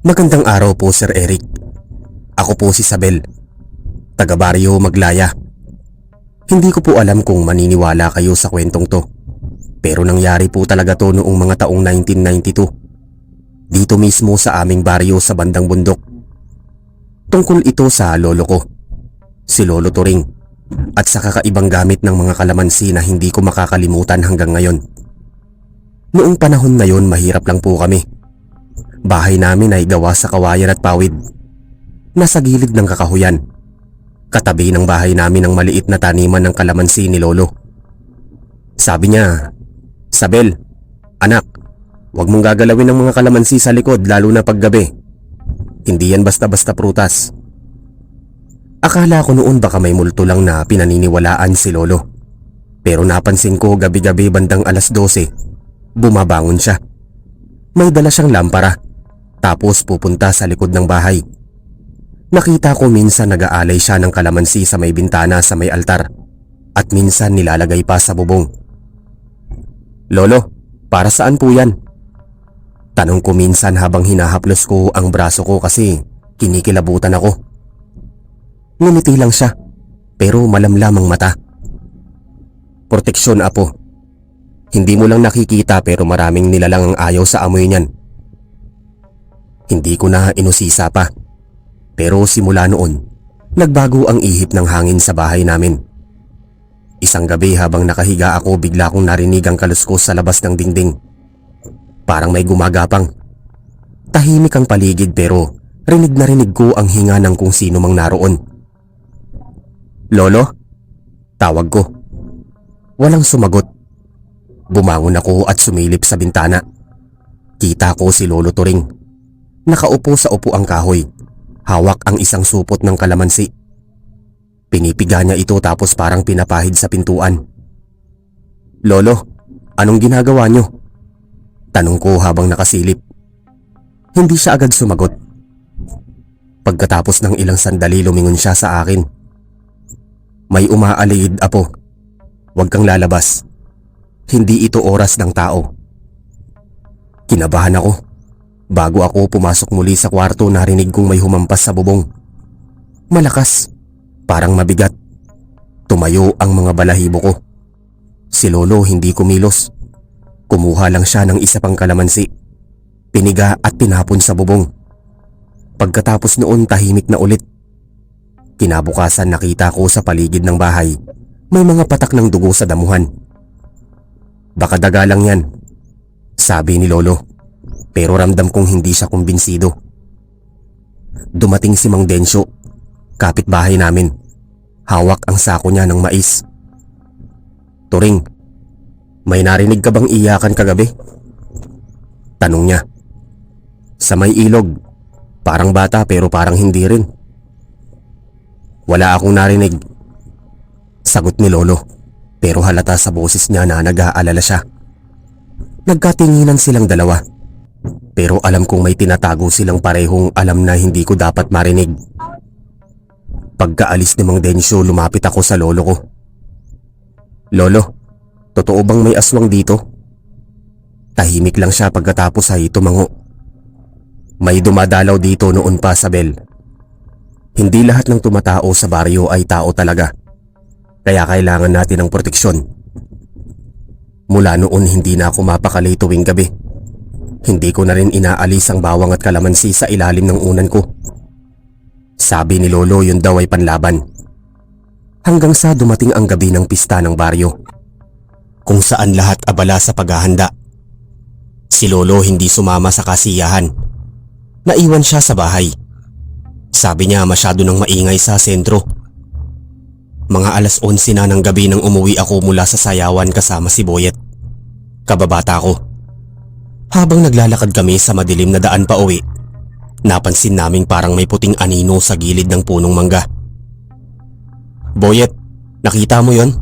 Magandang araw po, Sir Eric. Ako po si Sabel, taga Barrio Maglaya. Hindi ko po alam kung maniniwala kayo sa kwentong to, pero nangyari po talaga to noong mga taong 1992, dito mismo sa aming baryo sa bandang bundok. Tungkol ito sa lolo ko, si Lolo Turing, at sa kakaibang gamit ng mga kalamansi na hindi ko makakalimutan hanggang ngayon. Noong panahon na yon, mahirap lang po kami. Bahay namin ay gawa sa kawayan at pawid. Nasa gilid ng kakahuyan. Katabi ng bahay namin ang maliit na taniman ng kalamansi ni Lolo. Sabi niya, "Sabel, anak, huwag mong gagalawin ng mga kalamansi sa likod, lalo na paggabi. Hindi yan basta-basta prutas." Akala ko noon baka may multo lang na pinaniniwalaan si Lolo. Pero napansin ko gabi-gabi bandang alas 12, bumabangon siya. May dala siyang lampara, tapos pupunta sa likod ng bahay. Nakita ko minsan nag-aalay siya ng kalamansi sa may bintana sa may altar, at minsan nilalagay pa sa bubong. "Lolo, para saan po yan?" Tanong ko minsan habang hinahaplos ko ang braso ko kasi kinikilabutan ako. Ngumiti lang siya, pero malamlam ang mata. "Proteksyon, apo. Hindi mo lang nakikita pero maraming nilalang ang ayaw sa amoy niyan." Hindi ko na inusisa pa. Pero simula noon, nagbago ang ihip ng hangin sa bahay namin. Isang gabi habang nakahiga ako, bigla kong narinig ang kaluskos sa labas ng dingding. Parang may gumagapang. Tahimik ang paligid pero rinig na rinig ko ang hinga ng kung sino mang naroon. "Lolo?" Tawag ko. Walang sumagot. Bumangon ako at sumilip sa bintana. Kita ko si Lolo Turing. Nakaupo sa upuang kahoy. Hawak ang isang supot ng kalamansi. Pinipiga niya ito tapos parang pinapahid sa pintuan. "Lolo, anong ginagawa niyo?" Tanong ko habang nakasilip. Hindi siya agad sumagot. Pagkatapos ng ilang sandali, lumingon siya sa akin. "May umaalid, apo. Huwag kang lalabas. Hindi ito oras ng tao." Kinabahan ako. Bago ako pumasok muli sa kwarto, narinig kong may humampas sa bubong. Malakas, parang mabigat. Tumayo ang mga balahibo ko. Si Lolo hindi kumilos. Kumuha lang siya ng isa pang kalamansi. Piniga at tinapon sa bubong. Pagkatapos noon, tahimik na ulit. Kinabukasan, nakita ko sa paligid ng bahay may mga patak ng dugo sa damuhan. "Baka daga lang yan," sabi ni Lolo. Pero ramdam kong hindi siya kumbinsido. Dumating si Mang Densyo, kapitbahay namin. Hawak ang sako niya ng mais. "Turing, may narinig ka bang iyakan kagabi?" Tanong niya. "Sa may ilog, parang bata pero parang hindi rin." "Wala akong narinig," sagot ni Lolo, pero halata sa boses niya na nag-aalala siya. Nagkatinginan silang dalawa. Pero alam kong may tinatago silang parehong alam na hindi ko dapat marinig. Pagkaalis ni Mang Densyo, lumapit ako sa lolo ko. "Lolo, totoo bang may aswang dito?" Tahimik lang siya, pagkatapos ay tumango. "May dumadalaw dito noon pa, Sabel. Hindi lahat ng tumatao sa baryo ay tao talaga. Kaya kailangan natin ng proteksyon." Mula noon, hindi na ako mapakali tuwing gabi. Hindi ko na rin inaalis ang bawang at kalamansi sa ilalim ng unan ko. Sabi ni Lolo, yun daw ay panlaban. Hanggang sa dumating ang gabi ng pista ng baryo, kung saan lahat abala sa paghahanda. Si Lolo hindi sumama sa kasiyahan. Naiwan siya sa bahay. Sabi niya masyado nang maingay sa sentro. Mga alas 11 na ng gabi nang umuwi ako mula sa sayawan kasama si Boyet, kababata ko. Habang naglalakad kami sa madilim na daan pa uwi, napansin naming parang may puting anino sa gilid ng punong mangga. "Boyet, nakita mo yon?"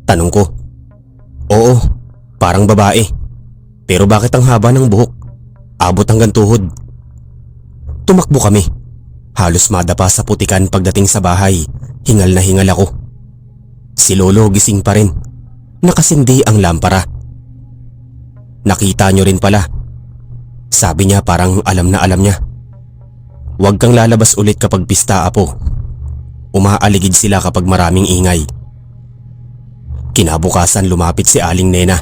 Tanong ko. "Oo, parang babae. Pero bakit ang haba ng buhok? Abot hanggang tuhod." Tumakbo kami. Halos madapa sa putikan pagdating sa bahay. Hingal na hingal ako. Si Lolo gising pa rin. Nakasindi ang lampara. "Nakita nyo rin pala," sabi niya, parang alam na alam niya. Huwag kang lalabas ulit kapag pista, apo. Umaaligid sila kapag maraming ingay. Kinabukasan lumapit si Aling Nena,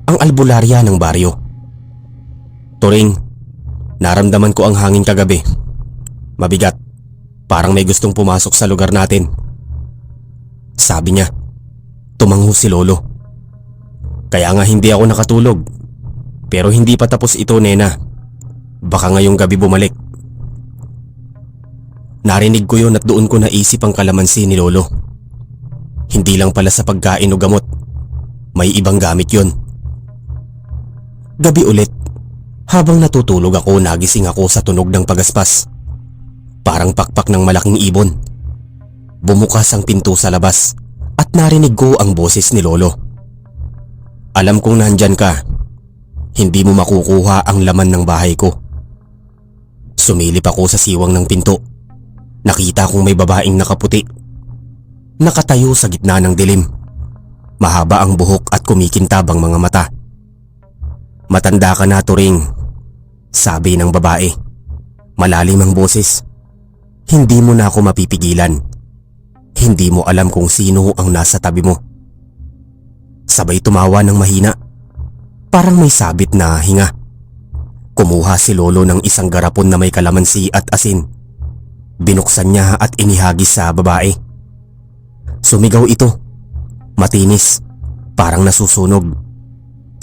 ang albularya ng baryo. Turing, naramdaman ko ang hangin kagabi. Mabigat, parang may gustong pumasok sa lugar natin. Sabi niya. Tumango si Lolo. Kaya nga hindi ako nakatulog. Pero hindi pa tapos ito, Nena. Baka ngayong gabi bumalik. Narinig ko yun at doon ko naisip ang kalamansi ni Lolo. Hindi lang pala sa pagkain o gamot. May ibang gamit yun. Gabi ulit, habang natutulog ako, nagising ako sa tunog ng pagaspas. Parang pakpak ng malaking ibon. Bumukas ang pinto sa labas at narinig ko ang boses ni Lolo. Alam kong nandyan ka. Hindi mo makukuha ang laman ng bahay ko. Sumilip ako sa siwang ng pinto. Nakita kong may babaeng nakaputi. Nakatayo sa gitna ng dilim. Mahaba ang buhok at kumikintab ang mga mata. Matanda ka na, Turing, sabi ng babae. Malalim ang boses. Hindi mo na ako mapipigilan. Hindi mo alam kung sino ang nasa tabi mo. Sabay tumawa ng mahina. Parang may sabit na hinga. Kumuha si Lolo ng isang garapon na may kalamansi at asin. Binuksan niya at inihagis sa babae. Sumigaw ito. Matinis. Parang nasusunog.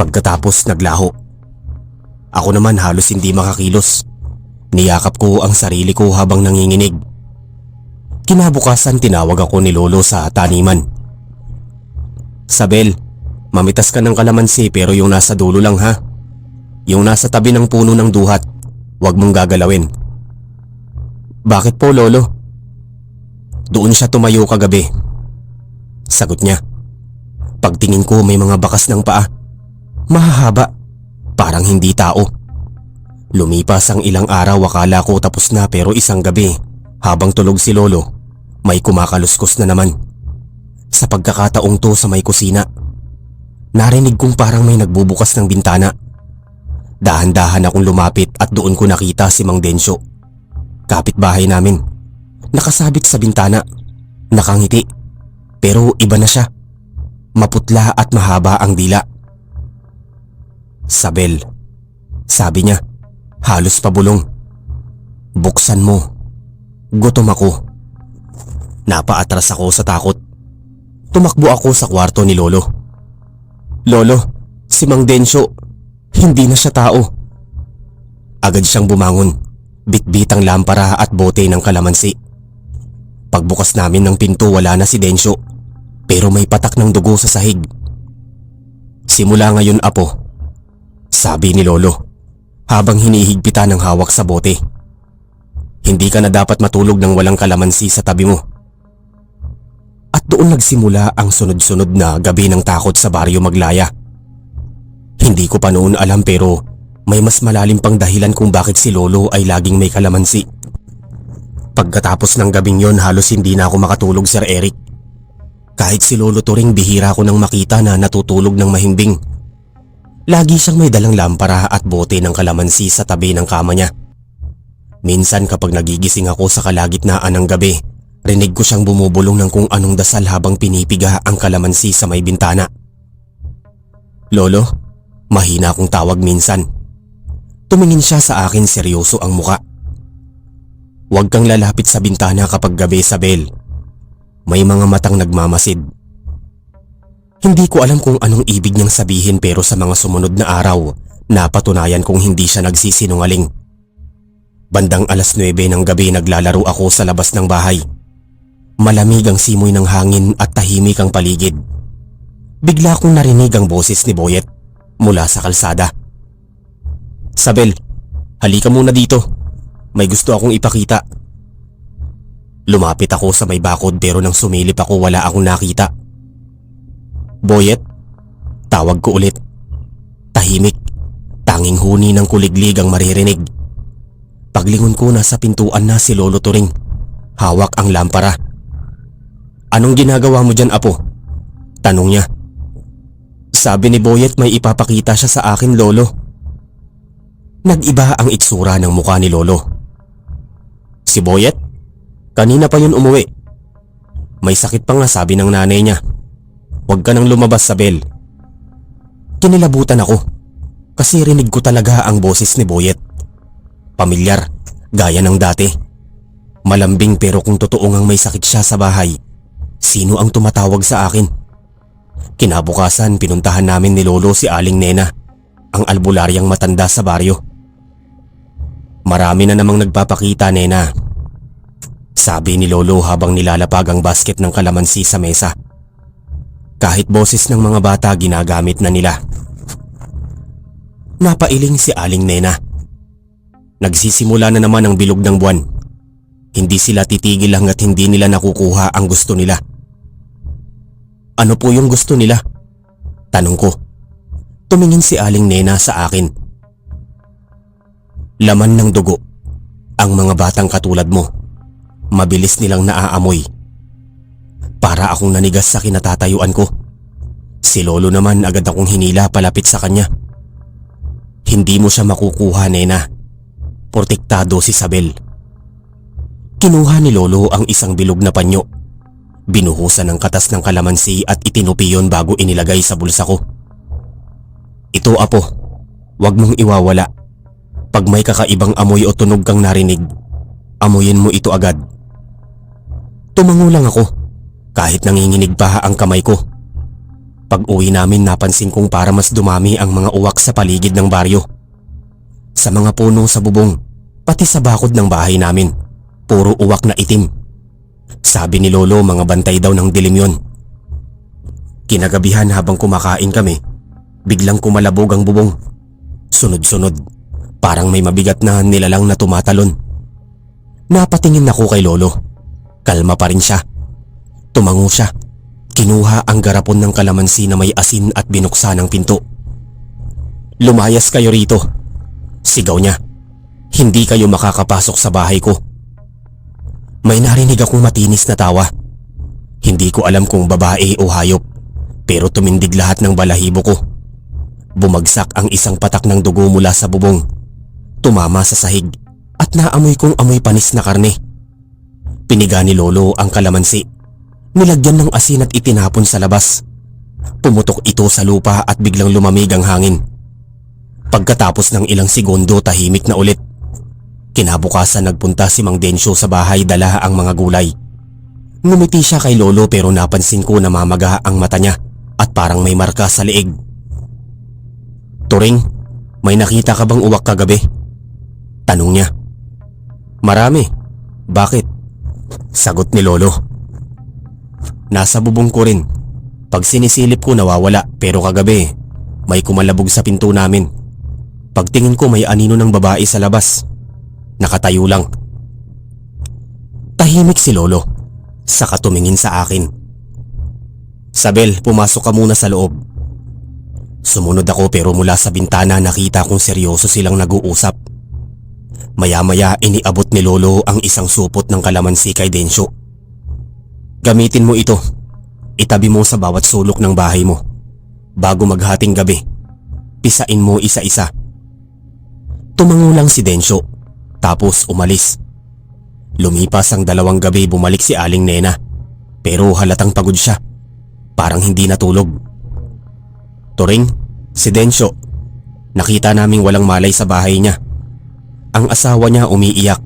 Pagkatapos naglaho. Ako naman halos hindi makakilos. Niyakap ko ang sarili ko habang nanginginig. Kinabukasan tinawag ako ni Lolo sa taniman. Sabel, mamitas ka ng kalamansi pero yung nasa dulo lang, ha? Yung nasa tabi ng puno ng duhat, huwag mong gagalawin. Bakit po, Lolo? Doon siya tumayo kagabi. Sagot niya. Pagtingin ko may mga bakas ng paa. Mahahaba, parang hindi tao. Lumipas ang ilang araw, akala ko tapos na, pero isang gabi, habang tulog si Lolo, may kumakaluskos na naman. Sa pagkakataong to sa may kusina, narinig kong parang may nagbubukas ng bintana. Dahan-dahan akong lumapit at doon ko nakita si Mang Densyo. Kapitbahay namin. Nakasabit sa bintana. Nakangiti. Pero iba na siya. Maputla at mahaba ang dila. Sabel, sabi niya, halos pabulong. Buksan mo. Gutom ako. Napaatras ako sa takot. Tumakbo ako sa kwarto ni Lolo. Lolo, si Mang Densyo, hindi na siya tao. Agad siyang bumangon, bitbit ang lampara at bote ng kalamansi. Pagbukas namin ng pinto, wala na si Densyo, pero may patak ng dugo sa sahig. Simula ngayon, apo, sabi ni Lolo, habang hinihigpitan ng hawak sa bote. Hindi ka na dapat matulog ng walang kalamansi sa tabi mo. At doon nagsimula ang sunod-sunod na gabi ng takot sa baryo Maglaya. Hindi ko pa noon alam, pero may mas malalim pang dahilan kung bakit si Lolo ay laging may kalamansi. Pagkatapos ng gabing yon, halos hindi na ako makatulog, Sir Eric. Kahit si Lolo Turing, bihira ko nang makita na natutulog ng mahimbing. Lagi siyang may dalang lampara at bote ng kalamansi sa tabi ng kama niya. Minsan kapag nagigising ako sa kalagitnaan ng gabi, rinig ko siyang bumubulong ng kung anong dasal habang pinipiga ang kalamansi sa may bintana. Lolo, mahina akong tawag minsan. Tumingin siya sa akin, seryoso ang muka. Huwag kang lalapit sa bintana kapag gabi, Sabel. May mga matang nagmamasid. Hindi ko alam kung anong ibig niyang sabihin, pero sa mga sumunod na araw, napatunayan kong hindi siya nagsisinungaling. Bandang 9:00 ng gabi, naglalaro ako sa labas ng bahay. Malamig ang simoy ng hangin at tahimik ang paligid. Bigla kong narinig ang boses ni Boyet mula sa kalsada. Sabel, halika muna dito. May gusto akong ipakita. Lumapit ako sa may bakod, pero nang sumilip ako, wala akong nakita. Boyet, tawag ko ulit. Tahimik, tanging huni ng kuliglig ang maririnig. Paglingon ko, nasa pintuan na si Lolo Turing. Hawak ang lampara. Anong ginagawa mo dyan, apo? Tanong niya. Sabi ni Boyet may ipapakita siya sa akin, Lolo. Nag-iba ang itsura ng mukha ni Lolo. Si Boyet? Kanina pa yun umuwi. May sakit pa nga sabi ng nanay niya. Huwag ka nang lumabas, Sabel. Kinilabutan ako kasi rinig ko talaga ang boses ni Boyet. Pamilyar, gaya ng dati. Malambing pero kung totoo ngang may sakit siya sa bahay, sino ang tumatawag sa akin? Kinabukasan pinuntahan namin ni Lolo si Aling Nena, ang albularyang matanda sa baryo. Marami na namang nagpapakita, Nena. Sabi ni Lolo habang nilalapag ang basket ng kalamansi sa mesa. Kahit boses ng mga bata ginagamit na nila. Napailing si Aling Nena. Nagsisimula na naman ang bilog ng buwan. Hindi sila titigil hanggat hindi nila nakukuha ang gusto nila. Ano po yung gusto nila? Tanong ko. Tumingin si Aling Nena sa akin. Laman ng dugo. Ang mga batang katulad mo, mabilis nilang naaamoy. Para akong nanigas sa kinatatayuan ko. Si Lolo naman agad akong hinila palapit sa kanya. Hindi mo siya makukuha, Nena. Protektado si Sabel. Kinuha ni Lolo ang isang bilog na panyo. Binuhusan ng katas ng kalamansi at itinupi yon bago inilagay sa bulsa ko. Ito, apo. Huwag mong iwawala. Pag may kakaibang amoy o tunog kang narinig, amuyin mo ito agad. Tumango lang ako kahit nanginginig pa ang kamay ko. Pag uwi namin napansin kong para mas dumami ang mga uwak sa paligid ng baryo. Sa mga puno sa bubong, pati sa bakod ng bahay namin, puro uwak na itim. Sabi ni Lolo mga bantay daw ng dilim yon. Kinagabihan habang kumakain kami, biglang kumalabog ang bubong. Sunod-sunod, parang may mabigat na nilalang na tumatalon. Napatingin ako kay Lolo. Kalma pa rin siya. Tumango siya. Kinuha ang garapon ng kalamansi na may asin at binuksan ang pinto. Lumayas kayo rito. Sigaw niya. Hindi kayo makakapasok sa bahay ko. May narinig akong matinis na tawa. Hindi ko alam kung babae o hayop, pero tumindig lahat ng balahibo ko. Bumagsak ang isang patak ng dugo mula sa bubong. Tumama sa sahig at naamoy kong amoy panis na karne. Piniga ni Lolo ang kalamansi. Nilagyan ng asin at itinapon sa labas. Pumutok ito sa lupa at biglang lumamig ang hangin. Pagkatapos ng ilang segundo tahimik na ulit. Kinabukasan nagpunta si Mang Densyo sa bahay dala ang mga gulay. Ngumiti siya kay Lolo pero napansin ko na mamaga ang mata niya at parang may marka sa leeg. Turing, may nakita ka bang uwak kagabi? Tanong niya. Marami. Bakit? Sagot ni Lolo. Nasa bubong ko rin. Pag sinisilip ko nawawala pero kagabi may kumalabog sa pinto namin. Pagtingin ko may anino ng babae sa labas. Nakatayo lang. Tahimik si Lolo. Saka tumingin sa akin. Sabel, pumasok ka muna sa loob. Sumunod ako pero mula sa bintana nakita kong seryoso silang nag-uusap. Maya-maya iniabot ni Lolo ang isang supot ng kalamansi kay Densyo. Gamitin mo ito. Itabi mo sa bawat sulok ng bahay mo. Bago maghating gabi, pisain mo isa-isa. Tumango lang si Densyo, tapos umalis. Lumipas ang 2 gabi bumalik si Aling Nena, pero halatang pagod siya. Parang hindi natulog. Turing, si Densyo. Nakita naming walang malay sa bahay niya. Ang asawa niya umiiyak.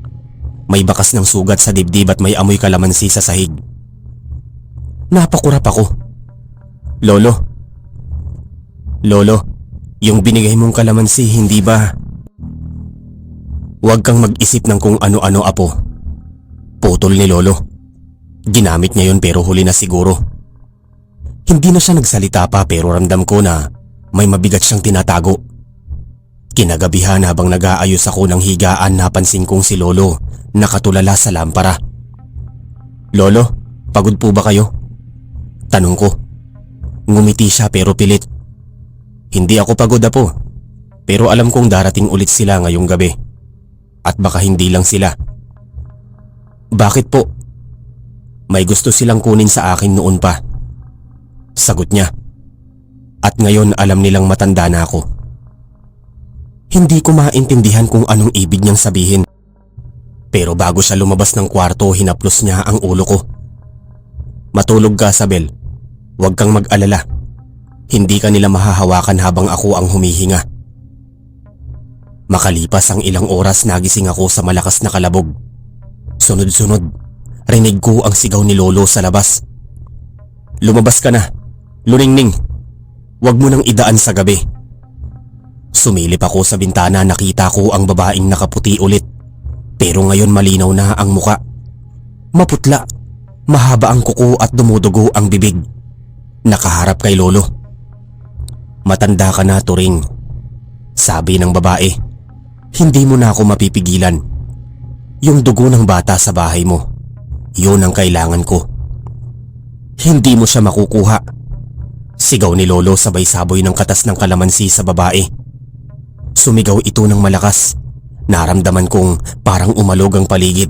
May bakas ng sugat sa dibdib at may amoy kalamansi sa sahig. Napakurap ako. Lolo, yung binigay mong kalamansi hindi ba? Huwag kang mag-isip ng kung ano-ano, apo. Putol ni Lolo. Ginamit niya yun pero huli na siguro. Hindi na siya nagsalita pa pero ramdam ko na may mabigat siyang tinatago. Kinagabihan habang nag-aayos ako ng higaan napansin kong si Lolo nakatulala sa lampara. Lolo, pagod po ba kayo? Tanong ko. Ngumiti siya pero pilit. Hindi ako pagod, apo. Pero alam kong darating ulit sila ngayong gabi. At baka hindi lang sila. Bakit po? May gusto silang kunin sa akin noon pa. Sagot niya. At ngayon alam nilang matanda na ako. Hindi ko maintindihan kung anong ibig niyang sabihin. Pero bago siya lumabas ng kwarto, hinaplos niya ang ulo ko. Matulog ka, Sabel. Huwag kang mag-alala. Hindi ka nila mahahawakan habang ako ang humihinga. Makalipas ang ilang oras, nagising ako sa malakas na kalabog. Sunod-sunod, rinig ko ang sigaw ni Lolo sa labas. Lumabas ka na, Luningning. Huwag mo nang idaan sa gabi. Sumilip ako sa bintana, nakita ko ang babaeng nakaputi ulit. Pero ngayon malinaw na ang muka. Maputla, mahaba ang kuko at dumudugo ang bibig. Nakaharap kay Lolo. Matanda ka na, Turing. Sabi ng babae. Hindi mo na ako mapipigilan. Yung dugo ng bata sa bahay mo, yun ang kailangan ko. Hindi mo siya makukuha. Sigaw ni Lolo sabay saboy ng katas ng kalamansi sa babae. Sumigaw ito ng malakas. Naramdaman kong parang umalog ang paligid.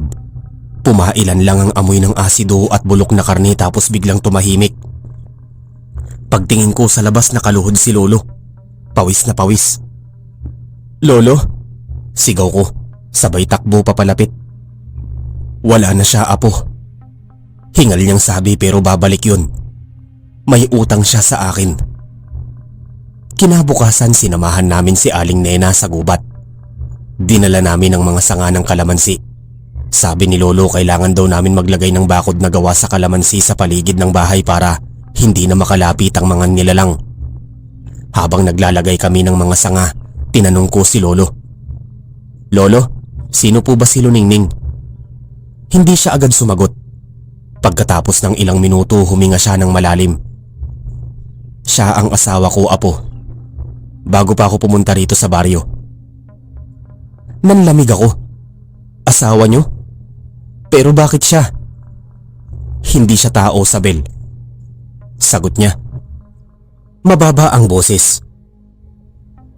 Pumailan lang ang amoy ng asido at bulok na karne tapos biglang tumahimik. Pagtingin ko sa labas, nakaluhod si Lolo. Pawis na pawis. Lolo? Sigaw ko, sabay takbo papalapit. Wala na siya, apo. Hingal niyang sabi, pero babalik yun. May utang siya sa akin. Kinabukasan, sinamahan namin si Aling Nena sa gubat. Dinala namin ang mga sanga ng kalamansi. Sabi ni Lolo, kailangan daw namin maglagay ng bakod na gawa sa kalamansi sa paligid ng bahay para hindi na makalapit ang mga nilalang. Habang naglalagay kami ng mga sanga, tinanong ko si Lolo. Lolo, sino po ba si Luningning? Hindi siya agad sumagot. Pagkatapos ng ilang minuto, huminga siya ng malalim. Siya ang asawa ko, apo. Bago pa ako pumunta rito sa baryo. Nanlamig ako. Asawa niyo? Pero bakit siya? Hindi siya tao, Sabel. Sagot niya. Mababa ang boses.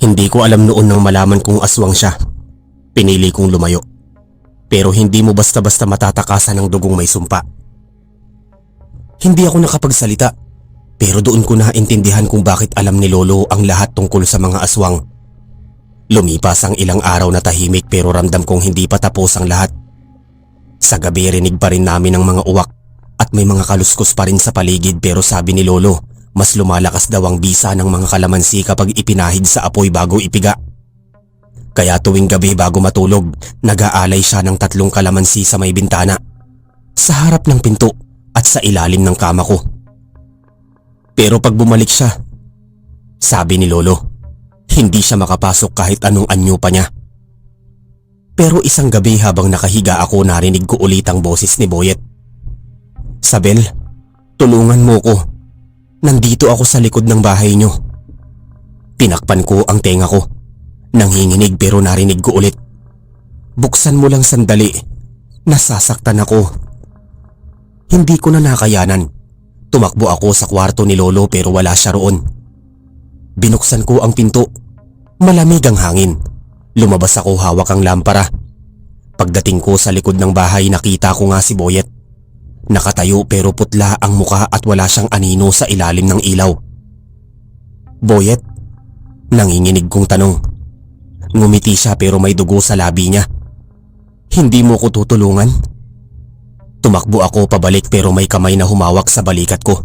Hindi ko alam noon nang malaman kong aswang siya. Pinili kong lumayo. Pero hindi mo basta-basta matatakasan ng dugong may sumpa. Hindi ako nakapagsalita. Pero doon ko naintindihan kung bakit alam ni Lolo ang lahat tungkol sa mga aswang. Lumipas ang ilang araw na tahimik, pero ramdam kong hindi pa tapos ang lahat. Sa gabi, rinig pa rin namin ang mga uwak at may mga kaluskos pa rin sa paligid, pero sabi ni Lolo, mas lumalakas daw ang bisa ng mga kalamansi kapag ipinahid sa apoy bago ipiga. Kaya tuwing gabi bago matulog, nag-aalay siya ng 3 kalamansi sa may bintana, sa harap ng pinto at sa ilalim ng kama ko. Pero pag bumalik siya, sabi ni Lolo, hindi siya makapasok kahit anong anyo pa niya. Pero isang gabi habang nakahiga ako, narinig ko ulit ang boses ni Boyet. Sabel, tulungan mo ko. Nandito ako sa likod ng bahay niyo. Tinakpan ko ang tenga ko. Nanghinginig pero narinig ko ulit. Buksan mo lang sandali. Nasasaktan ako. Hindi ko na nakayanan. Tumakbo ako sa kwarto ni Lolo pero wala siya roon. Binuksan ko ang pinto. Malamig ang hangin. Lumabas ako, hawak ang lampara. Pagdating ko sa likod ng bahay, nakita ko nga si Boyet. Nakatayo pero putla ang muka at wala siyang anino sa ilalim ng ilaw. Boyet? Nanginginig kong tanong. Ngumiti siya pero may dugo sa labi niya. Hindi mo ko tutulungan? Tumakbo ako pabalik pero may kamay na humawak sa balikat ko.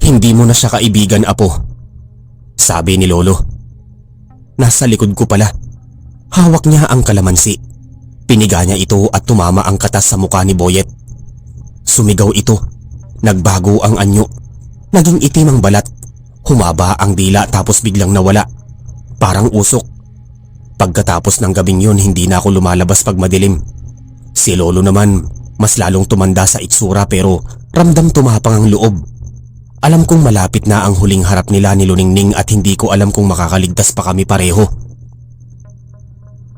Hindi mo na siya kaibigan, apo. Sabi ni Lolo. Nasa likod ko pala. Hawak niya ang kalamansi. Piniga niya ito at tumama ang katas sa mukha ni Boyet. Sumigaw ito. Nagbago ang anyo. Naging itim ang balat. Humaba ang dila tapos biglang nawala. Parang usok. Pagkatapos ng gabing yun, hindi na ako lumalabas pag madilim. Si Lolo naman, mas lalong tumanda sa itsura pero ramdam tumapang ang loob. Alam kong malapit na ang huling harap nila ni Luningning at hindi ko alam kung makakaligtas pa kami pareho.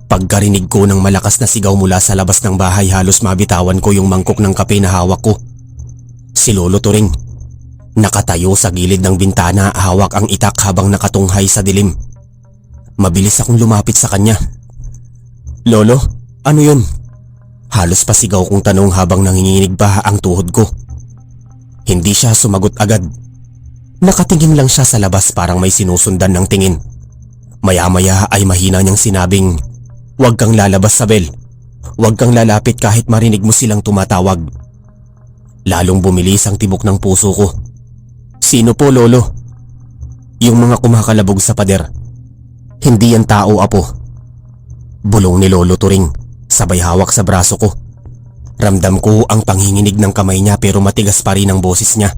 Pagkarinig ko ng malakas na sigaw mula sa labas ng bahay, halos mabitawan ko yung mangkok ng kape na hawak ko. Si Lolo Turing. Nakatayo sa gilid ng bintana, hawak ang itak habang nakatunghay sa dilim. Mabilis akong lumapit sa kanya. Lolo, ano yun? Halos pasigaw kong tanong habang nanginginig pa ang tuhod ko. Hindi siya sumagot agad. Nakatingin lang siya sa labas, parang may sinusundan ng tingin. Maya-maya ay mahina niyang sinabing, "Huwag kang lalabas, Sabel. Huwag kang lalapit kahit marinig mo silang tumatawag. Lalong bumilis ang tibok ng puso ko. Sino po, Lolo? Yung mga kumakalabog sa pader. Hindi yan tao, Apo. Bulong ni Lolo Turing, sabay hawak sa braso ko. Ramdam ko ang panginginig ng kamay niya pero matigas pa rin ang boses niya.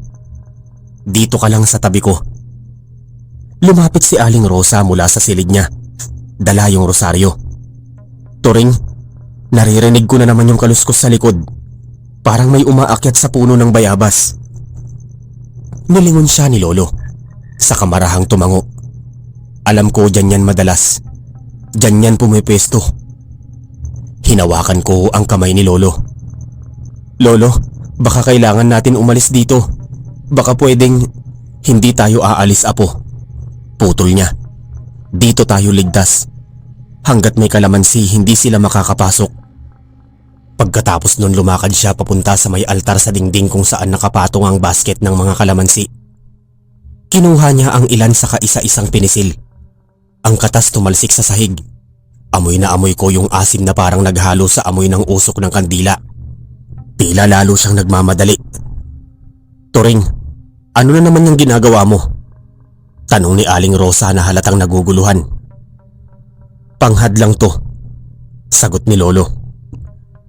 Dito ka lang sa tabi ko. Lumapit si Aling Rosa mula sa silid niya. Dala yung rosaryo. Turing, naririnig ko na naman yung kaluskos sa likod. Parang may umaakyat sa puno ng bayabas. Nilingon siya ni Lolo. Sa kamarahang tumango. Alam ko dyan yan madalas. Dyan yan pumipwesto. Hinawakan ko ang kamay ni Lolo. Lolo, baka kailangan natin umalis dito. Baka pwedeng hindi tayo aalis, Apo. Putol niya. Dito tayo ligtas. Hanggat may kalamansi, hindi sila makakapasok. Pagkatapos nun lumakad siya papunta sa may altar sa dingding kung saan nakapatong ang basket ng mga kalamansi. Kinuha niya ang ilan sa kaisa-isang pinisil. Ang katas tumalsik sa sahig. Amoy na amoy ko yung asim na parang naghalo sa amoy ng usok ng kandila. Tila lalo siyang nagmamadali. Turing, ano na naman yung ginagawa mo? Tanong ni Aling Rosa na halatang naguguluhan. Panghad lang to, sagot ni Lolo.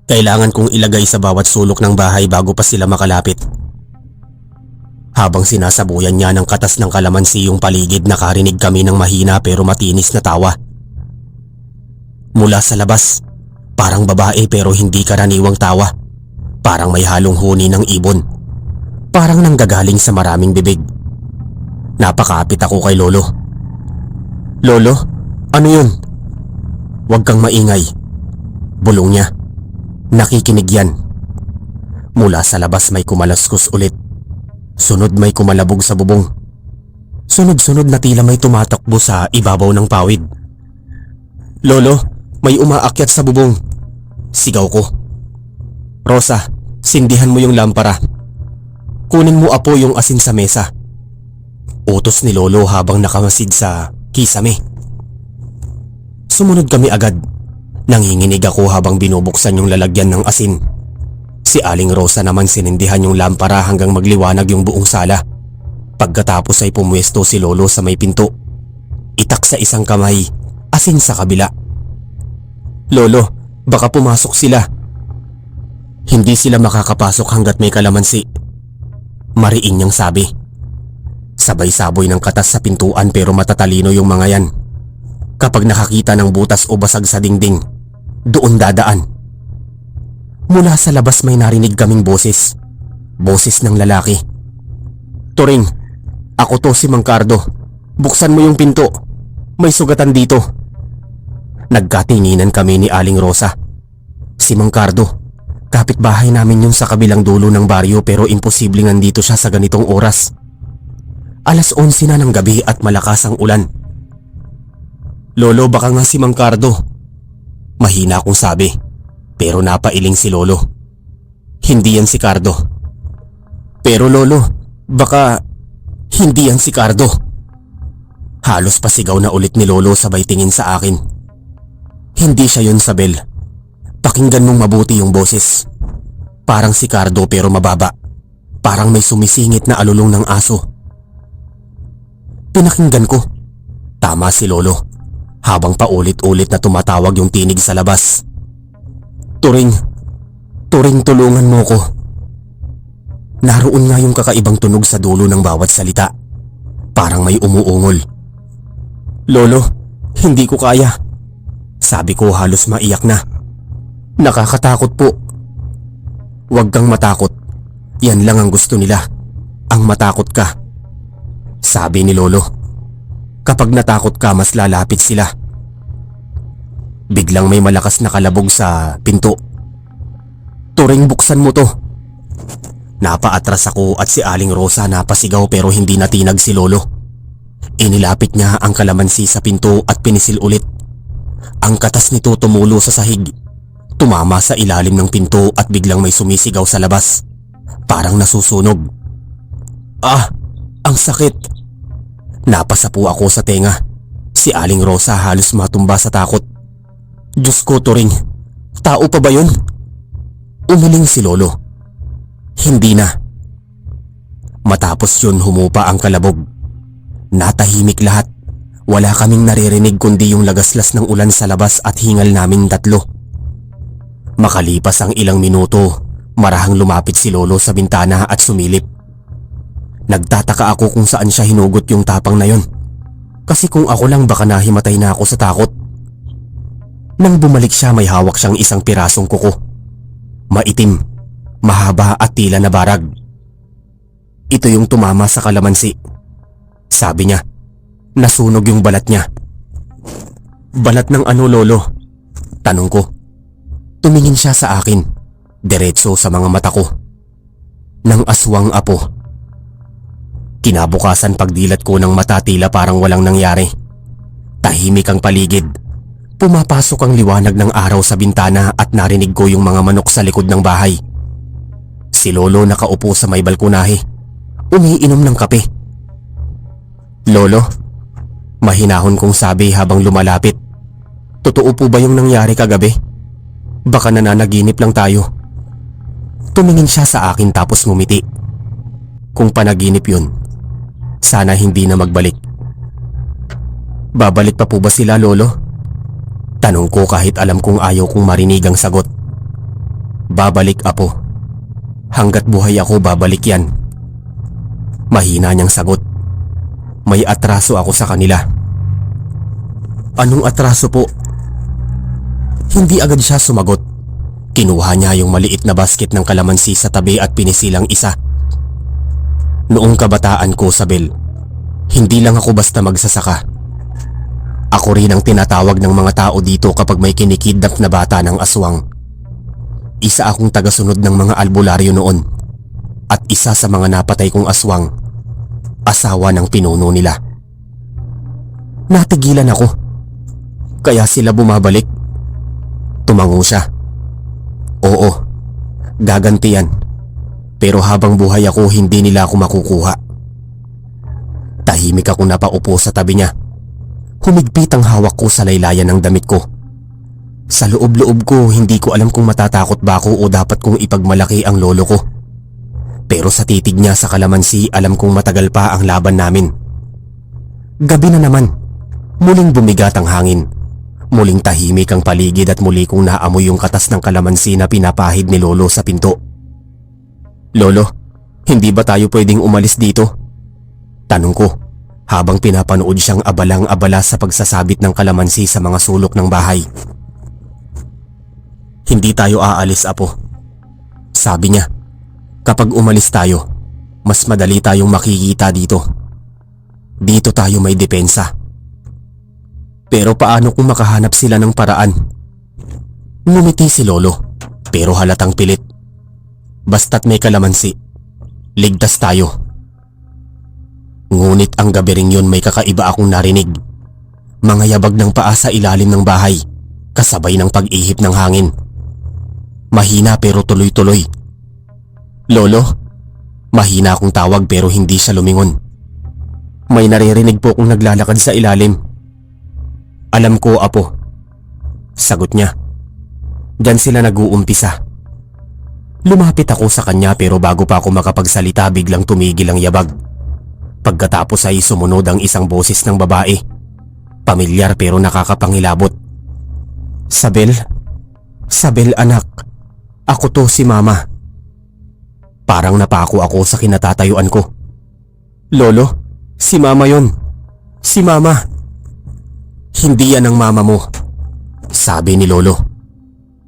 Kailangan kong ilagay sa bawat sulok ng bahay bago pa sila makalapit. Habang sinasabuyan niya ng katas ng kalamansi yung paligid, nakarinig kami ng mahina pero matinis na tawa. Mula sa labas, parang babae pero hindi karaniwang tawa. Parang may halong huni ng ibon. Parang nanggagaling sa maraming bibig. Napakapit ako kay Lolo. Lolo, ano yun? Huwag kang maingay. Bulong niya. Nakikinig yan. Mula sa labas may kumalaskus ulit. Sunod may kumalabog sa bubong. Sunod-sunod na tila may tumatakbo sa ibabaw ng pawid. Lolo, may umaakyat sa bubong. Sigaw ko. Rosa, sindihan mo yung lampara. Kunin mo, Apo, yung asin sa mesa. Utos ni Lolo habang nakamasid sa kisame. Sumunod kami agad. Nanginginig ako habang binubuksan yung lalagyan ng asin. Si Aling Rosa naman sinindihan yung lampara hanggang magliwanag yung buong sala. Pagkatapos ay pumwesto si Lolo sa may pinto. Itak sa isang kamay, asin sa kabila. Lolo, baka pumasok sila. Hindi sila makakapasok hanggat may kalamansi. Mariin niyang sabi. Sabay-saboy ng katas sa pintuan pero matatalino yung mga yan. Kapag nakakita ng butas o basag sa dingding, doon dadaan. Mula sa labas may narinig kaming boses. Boses ng lalaki. Turing, ako to si Mang Cardo. Buksan mo yung pinto. May sugatan dito. Nagkatinginan kami ni Aling Rosa. Si Mang Cardo. Kapitbahay namin yun sa kabilang dulo ng baryo pero imposibleng nandito siya sa ganitong oras. 11:00 na ng gabi at malakas ang ulan. Lolo, baka nga si Mang Cardo. Mahina akong sabi, pero napailing si Lolo. Hindi yan si Cardo. Pero Lolo, baka hindi yan si Cardo. Halos pasigaw na ulit ni Lolo sabay tingin sa akin. Hindi siya yun, Sabel. Pakinggan mong mabuti yung boses. Parang si Cardo pero mababa. Parang may sumisingit na alulong ng aso. Pinakinggan ko. Tama si Lolo. Habang paulit-ulit na tumatawag yung tinig sa labas. Turing, tulungan mo ko. Naroon nga yung kakaibang tunog sa dulo ng bawat salita. Parang may umuungol. Lolo, hindi ko kaya. Sabi ko halos maiyak na. Nakakatakot po. Huwag kang matakot. Yan lang ang gusto nila. Ang matakot ka. Sabi ni Lolo. Kapag natakot ka, mas lalapit sila. Biglang may malakas na kalabog sa pinto. Turing, buksan mo to. Napaatras ako at si Aling Rosa napasigaw pero hindi natinag si Lolo. Inilapit niya ang kalamansi sa pinto at pinisil ulit. Ang katas nito tumulo sa sahig. Tumama sa ilalim ng pinto at biglang may sumisigaw sa labas. Parang nasusunog. Ah! Ang sakit! Napasapu ako sa tenga. Si Aling Rosa halos matumba sa takot. Diyos ko, Turing. Tao pa ba yun? Umiling si Lolo. Hindi na. Matapos yun humupa ang kalabog. Natahimik lahat. Wala kaming naririnig kundi yung lagaslas ng ulan sa labas at hingal naming tatlo. Makalipas ang ilang minuto, marahang lumapit si Lolo sa bintana at sumilip. Nagtataka ako kung saan siya hinugot yung tapang na yun. Kasi kung ako lang baka nahimatay na ako sa takot. Nang bumalik siya may hawak siyang isang pirasong kuko. Maitim, mahaba at tila na barag. Ito yung tumama sa kalamansi. Sabi niya, nasunog yung balat niya. Balat ng ano, Lolo? Tanong ko. Tumingin siya sa akin, diretso sa mga mata ko. Ng aswang apo. Kinabukasan pagdilat ko ng mata tila parang walang nangyari. Tahimik ang paligid. Pumapasok ang liwanag ng araw sa bintana at narinig ko yung mga manok sa likod ng bahay. Si Lolo nakaupo sa may balkonahe, umiinom ng kape. Lolo, mahinahon kong sabi habang lumalapit. Totoo po ba yung nangyari kagabi? Baka nananaginip lang tayo. Tumingin siya sa akin tapos ngumiti. Kung panaginip yun, sana hindi na magbalik. Babalik pa po ba sila, Lolo? Tanong ko kahit alam kong ayaw kong marinig ang sagot. Babalik, apo. Hanggat buhay ako babalik yan. Mahina niyang sagot. May atraso ako sa kanila. Anong atraso po? Hindi agad siya sumagot. Kinuha niya yung maliit na basket ng kalamansi sa tabi at pinisilang isa. Noong kabataan ko, Sabel, hindi lang ako basta magsasaka. Ako rin ang tinatawag ng mga tao dito kapag may kinikidnap na bata ng aswang. Isa akong tagasunod ng mga albularyo noon. At isa sa mga napatay kong aswang, asawa ng pinuno nila. Natigilan ako. Kaya sila bumabalik? Tumango siya. Oo, gaganti yan. Pero habang buhay ako hindi nila ako makukuha. Tahimik akong napaupo sa tabi niya. Humigpit ang hawak ko sa laylayan ng damit ko. Sa loob-loob ko hindi ko alam kung matatakot ba ako o dapat kong ipagmalaki ang lolo ko. Pero sa titig niya sa kalamansi alam kong matagal pa ang laban namin. Gabi na naman. Muling bumigat ang hangin. Muling tahimik ang paligid at muli kong naamoy yung katas ng kalamansi na pinapahid ni Lolo sa pinto. Lolo, hindi ba tayo pwedeng umalis dito? Tanong ko habang pinapanood siyang abalang-abala sa pagsasabit ng kalamansi sa mga sulok ng bahay. Hindi tayo aalis, apo. Sabi niya, kapag umalis tayo, mas madali tayong makikita dito. Dito tayo may depensa. Pero paano kung makahanap sila ng paraan? Ngumiti si Lolo, pero halatang pilit. Basta't may kalamansi, ligtas tayo. Ngunit ang gabi ring yun may kakaiba akong narinig. Mga yabag ng paa sa ilalim ng bahay, kasabay ng pag-ihip ng hangin. Mahina pero tuloy-tuloy. Lolo, mahina akong tawag pero hindi siya lumingon. May naririnig po kung naglalakad sa ilalim. Alam ko, apo. Sagot niya. Diyan sila nag-uumpisa. Lumapit ako sa kanya pero bago pa ako makapagsalita biglang tumigil ang yabag. Pagkatapos ay sumunod ang isang boses ng babae. Pamilyar pero nakakapangilabot. Sabel? Sabel, anak. Ako to, si Mama. Parang napako ako sa kinatatayuan ko. Lolo, si Mama yon. Si Mama. Hindi yan ang mama mo, sabi ni Lolo.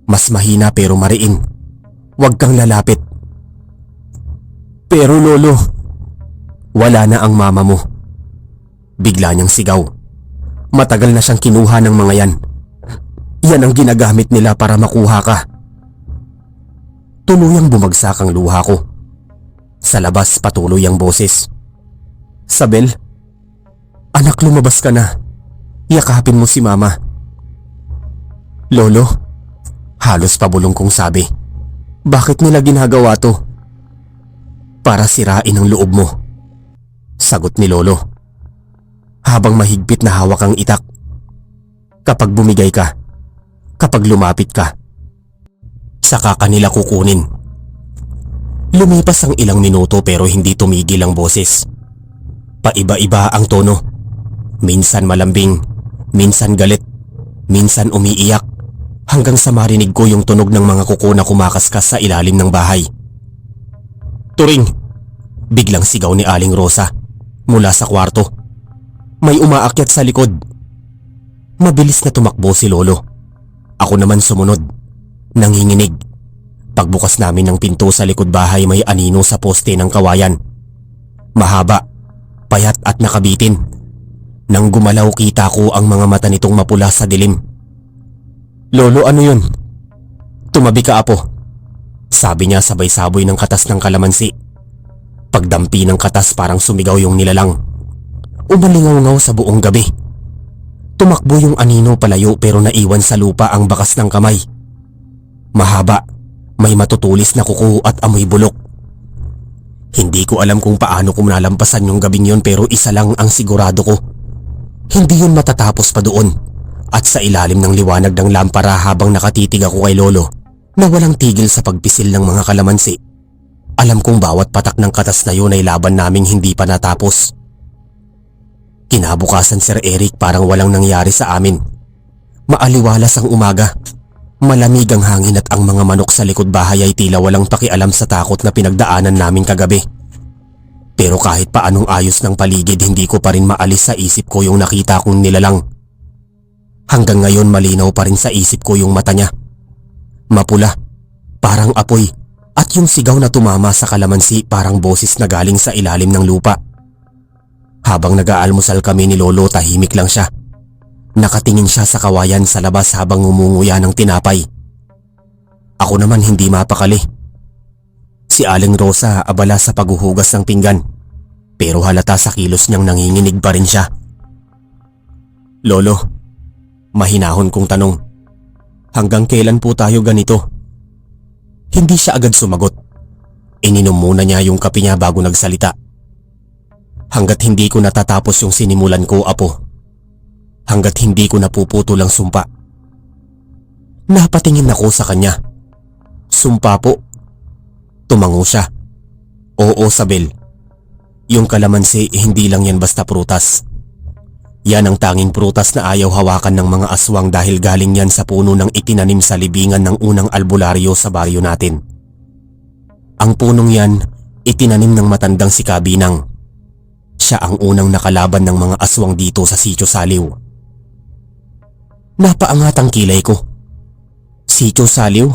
Mas mahina pero mariin. Huwag kang lalapit. Pero Lolo, wala na ang mama mo. Bigla niyang sigaw. Matagal na siyang kinuha ng mga yan. Yan ang ginagamit nila para makuha ka. Tuluyang bumagsak ang luha ko. Sa labas patuloy ang boses. Sabel, anak, lumabas ka na. Yakapin mo si Mama. Lolo, halos pabulong kong sabi. Bakit nila ginagawa to? Para sirain ang loob mo, sagot ni Lolo. Habang mahigpit na hawak ang itak. Kapag bumigay ka, kapag lumapit ka, saka kanila kukunin. Lumipas ang ilang minuto pero hindi tumigil ang boses. Paiba-iba ang tono. Minsan malambing, minsan galit, minsan umiiyak, hanggang sa marinig ko yung tunog ng mga kuko na kumakaskas sa ilalim ng bahay. "Turing!" Biglang sigaw ni Aling Rosa mula sa kwarto. May umaakyat sa likod. Mabilis na tumakbo si Lolo. Ako naman sumunod, nanginginig. Pagbukas namin ng pinto sa likod bahay, may anino sa poste ng kawayan. Mahaba, payat at nakabitin. Nang gumalaw, kita ko ang mga mata nitong mapula sa dilim. "Lolo, ano yun?" "Tumabi ka, apo," sabi niya sabay saboy ng katas ng kalamansi. Pagdampi ng katas, parang sumigaw yung nilalang. Umalingaw-ngaw sa buong gabi. Tumakbo yung anino palayo pero naiwan sa lupa ang bakas ng kamay. Mahaba, may matutulis na kuko at amoy bulok. Hindi ko alam kung paano ko nalampasan yung gabing yun, pero isa lang ang sigurado ko. Hindi yun matatapos pa doon. At sa ilalim ng liwanag ng lampara, habang nakatitig ako kay Lolo na walang tigil sa pagpisil ng mga kalamansi, alam kong bawat patak ng katas na yun ay laban naming hindi pa natapos. Kinabukasan, Sir Eric, parang walang nangyari sa amin. Maaliwalas ang umaga. Malamig ang hangin at ang mga manok sa likod bahay ay tila walang pakialam sa takot na pinagdaanan namin kagabi. Pero kahit paanong ayos ng paligid, hindi ko pa rin maalis sa isip ko yung nakita kong nilalang. Hanggang ngayon malinaw pa rin sa isip ko yung mata niya. Mapula, parang apoy, at yung sigaw na tumama sa kalamansi parang boses na galing sa ilalim ng lupa. Habang nag-aalmusal kami ni Lolo, tahimik lang siya. Nakatingin siya sa kawayan sa labas habang ngumunguya ng tinapay. Ako naman hindi mapakali. Si Aling Rosa abala sa paghuhugas ng pinggan, pero halata sa kilos niyang nanginginig pa rin siya. "Lolo," mahinahon kong tanong, "hanggang kailan po tayo ganito?" Hindi siya agad sumagot. Ininom muna niya yung kape niya bago nagsalita. "Hanggat hindi ko natatapos yung sinimulan ko, apo. Hanggat hindi ko napuputol ang sumpa." Napatingin ako sa kanya. "Sumpa po?" Tumango siya. "Oo, Sabel. Yung kalamansi, hindi lang yan basta prutas. Yan ang tanging prutas na ayaw hawakan ng mga aswang dahil galing yan sa puno ng itinanim sa libingan ng unang albularyo sa baryo natin. Ang punong yan, itinanim ng matandang si Kabinang. Siya ang unang nakalaban ng mga aswang dito sa Sitio Saliw." Napaangat ang kilay ko. "Sitio Saliw?"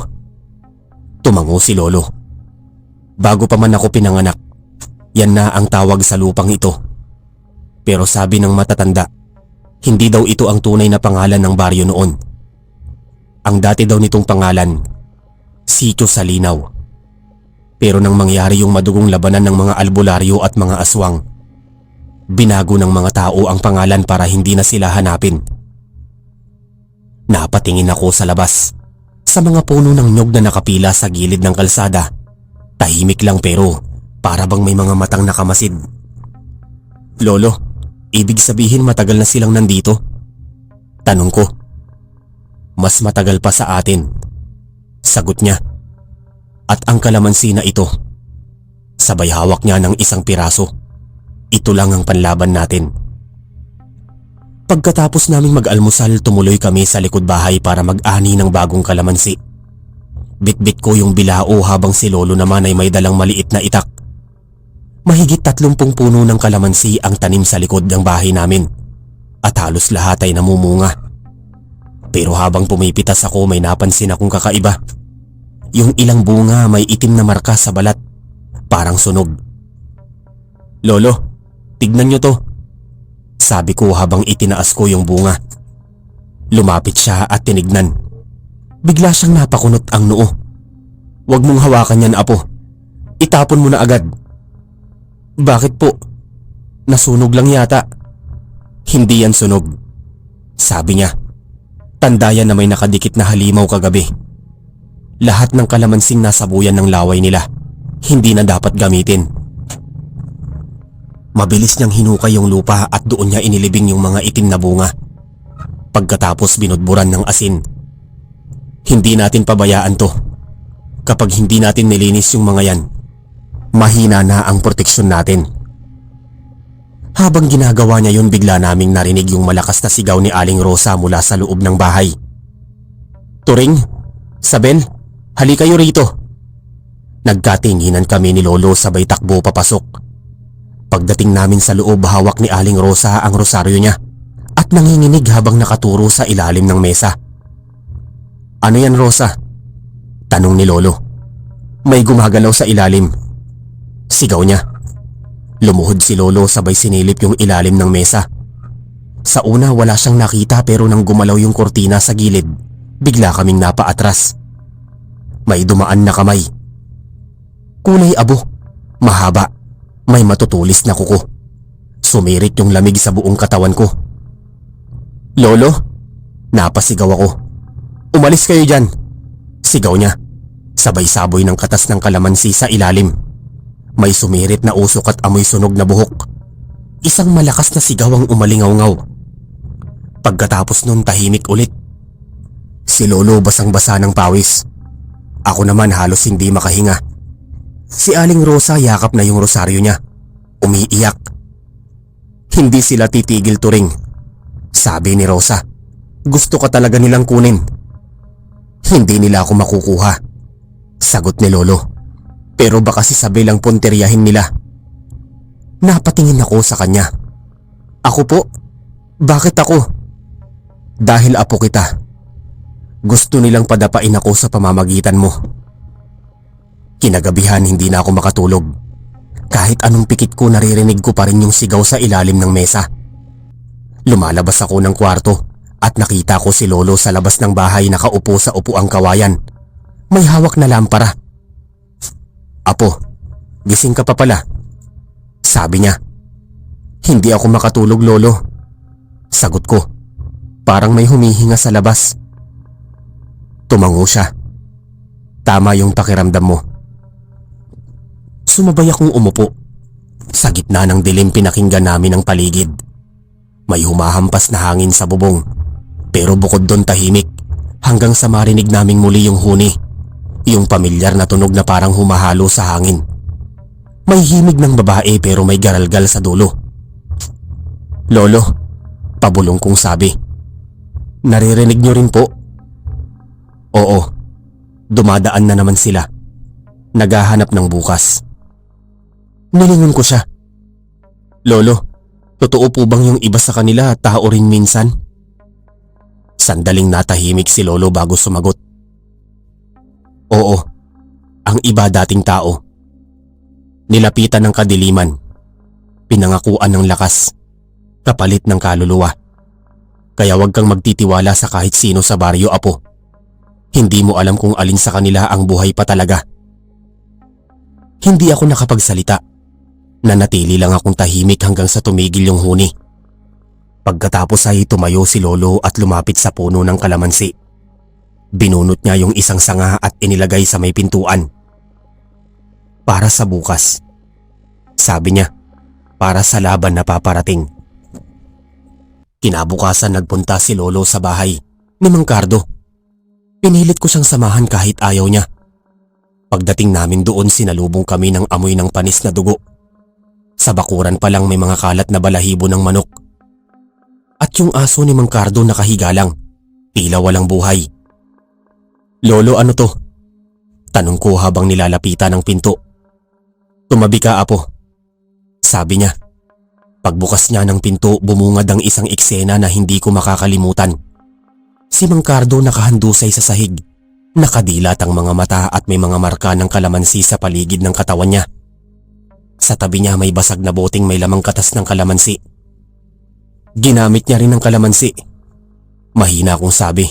Tumango si Lolo. "Bago pa man ako pinanganak, yan na ang tawag sa lupang ito. Pero sabi ng matatanda, hindi daw ito ang tunay na pangalan ng baryo noon. Ang dati daw nitong pangalan, Sitio Salinaw. Pero nang mangyari yung madugong labanan ng mga albularyo at mga aswang, binago ng mga tao ang pangalan para hindi na sila hanapin." Napatingin ako sa labas, sa mga puno ng nyog na nakapila sa gilid ng kalsada. Tahimik lang pero para bang may mga matang nakamasid. "Lolo, ibig sabihin matagal na silang nandito?" Tanong ko. "Mas matagal pa sa atin," sagot niya. "At ang kalamansi na ito," sabay hawak niya ng isang piraso, "ito lang ang panlaban natin." Pagkatapos naming mag-almusal, tumuloy kami sa likod bahay para mag-ani ng bagong kalamansi. Bitbit ko yung bilao habang si Lolo naman ay may dalang maliit na itak. Mahigit 30 puno ng kalamansi ang tanim sa likod ng bahay namin, at halos lahat ay namumunga. Pero habang pumipitas ako, may napansin akong kakaiba. Yung ilang bunga may itim na marka sa balat, parang sunog. "Lolo, tignan niyo to," sabi ko habang itinaas ko yung bunga. Lumapit siya at tinignan. Bigla siyang napakunot ang noo. "Huwag mong hawakan yan, apo. Itapon mo na agad." "Bakit po? Nasunog lang yata." "Hindi yan sunog," sabi niya. "Tanda yan na may nakadikit na halimaw kagabi. Lahat ng kalamansing nasabuyan ng laway nila. Hindi na dapat gamitin." Mabilis niyang hinukay yung lupa at doon niya inilibing yung mga itim na bunga. Pagkatapos binudburan ng asin. "Hindi natin pabayaan to. Kapag hindi natin nilinis yung mga yan, mahina na ang proteksyon natin. Habang ginagawa niya yun, bigla naming narinig yung malakas na sigaw ni Aling Rosa mula sa loob ng bahay. Turing, Sabel, hali kayo rito. Nagkatinginan kami ni Lolo sabay takbo papasok. Pagdating namin sa loob, hawak ni Aling Rosa ang rosaryo niya at nanginginig habang nakaturo sa ilalim ng mesa. Ano yan, Rosa? Tanong ni Lolo. May gumagalaw sa ilalim. Sigaw niya. Lumuhod si Lolo sabay sinilip yung ilalim ng mesa. Sa una wala siyang nakita, pero nang gumalaw yung kortina sa gilid, bigla kaming napaatras. May dumaan na kamay. Kulay abo, mahaba, may matutulis na kuko. Sumirit yung lamig sa buong katawan ko. Lolo, napasigaw ako. Umalis kayo dyan, sigaw niya. Sabay saboy ng katas ng kalamansi sa ilalim. May sumirit na usok at amoy sunog na buhok. Isang malakas na sigaw ang umalingaw-ngaw. Pagkatapos nun, tahimik ulit. Si Lolo basang-basa ng pawis. Ako naman halos hindi makahinga. Si Aling Rosa yakap na yung rosaryo niya. Umiiyak. Hindi sila titigil, Turing. Sabi ni Rosa, gusto ka talaga nilang kunin. Hindi nila ako makukuha, sagot ni Lolo. Pero baka si Sabel ang punteriyahin nila. Napatingin ako sa kanya. Ako po? Bakit ako? Dahil apo kita. Gusto nilang padapain ako sa pamamagitan mo. Kinagabihan hindi na ako makatulog. Kahit anong pikit ko, naririnig ko pa rin yung sigaw sa ilalim ng mesa. Lumalabas ako ng kwarto at nakita ko si Lolo sa labas ng bahay, nakaupo sa upuang kawayan. May hawak na lampara. Apo, gising ka pa pala, sabi niya. Hindi ako makatulog, Lolo, sagot ko. Parang may humihinga sa labas. Tumango siya. Tama yung pakiramdam mo. Sumabay akong umupo. Sa gitna ng dilim, pinakinggan namin ang paligid. May humahampas na hangin sa bubong, pero bukod doon tahimik, hanggang sa marinig naming muli yung huni. Yung pamilyar na tunog na parang humahalo sa hangin. May himig ng babae pero may garalgal sa dulo. Lolo, pabulong kong sabi. Naririnig niyo rin po? Oo, dumadaan na naman sila. Naghahanap ng bukas. Nilingon ko siya. Lolo, totoo po bang yung iba sa kanila tao rin minsan? Sandaling natahimik si Lolo bago sumagot. Oo, ang iba dating tao. Nilapitan ng kadiliman, pinangakuan ng lakas, kapalit ng kaluluwa. Kaya huwag kang magtitiwala sa kahit sino sa baryo, apo. Hindi mo alam kung alin sa kanila ang buhay pa talaga. Hindi ako nakapagsalita. Nanatili lang akong tahimik hanggang sa tumigil yung huni. Pagkatapos ay tumayo si Lolo at lumapit sa puno ng kalamansi. Binunot niya yung isang sanga at inilagay sa may pintuan. Para sa bukas, sabi niya, para sa laban na paparating. Kinabukasan nagpunta si Lolo sa bahay ni Mang Cardo. Pinilit ko siyang samahan kahit ayaw niya. Pagdating namin doon, sinalubong kami ng amoy ng panis na dugo. Sa bakuran pa lang may mga kalat na balahibo ng manok. At yung aso ni Mang Cardo nakahiga lang, tila walang buhay. Lolo, ano to? Tanong ko habang nilalapitan ang pinto. Tumabi ka, apo, sabi niya. Pagbukas niya ng pinto, bumungad ang isang eksena na hindi ko makakalimutan. Si Mang Cardo nakahandusay sa sahig. Nakadilat ang mga mata at may mga marka ng kalamansi sa paligid ng katawan niya. Sa tabi niya may basag na boteng may lamang katas ng kalamansi. Ginamit niya rin ang kalamansi. Mahina akong sabi.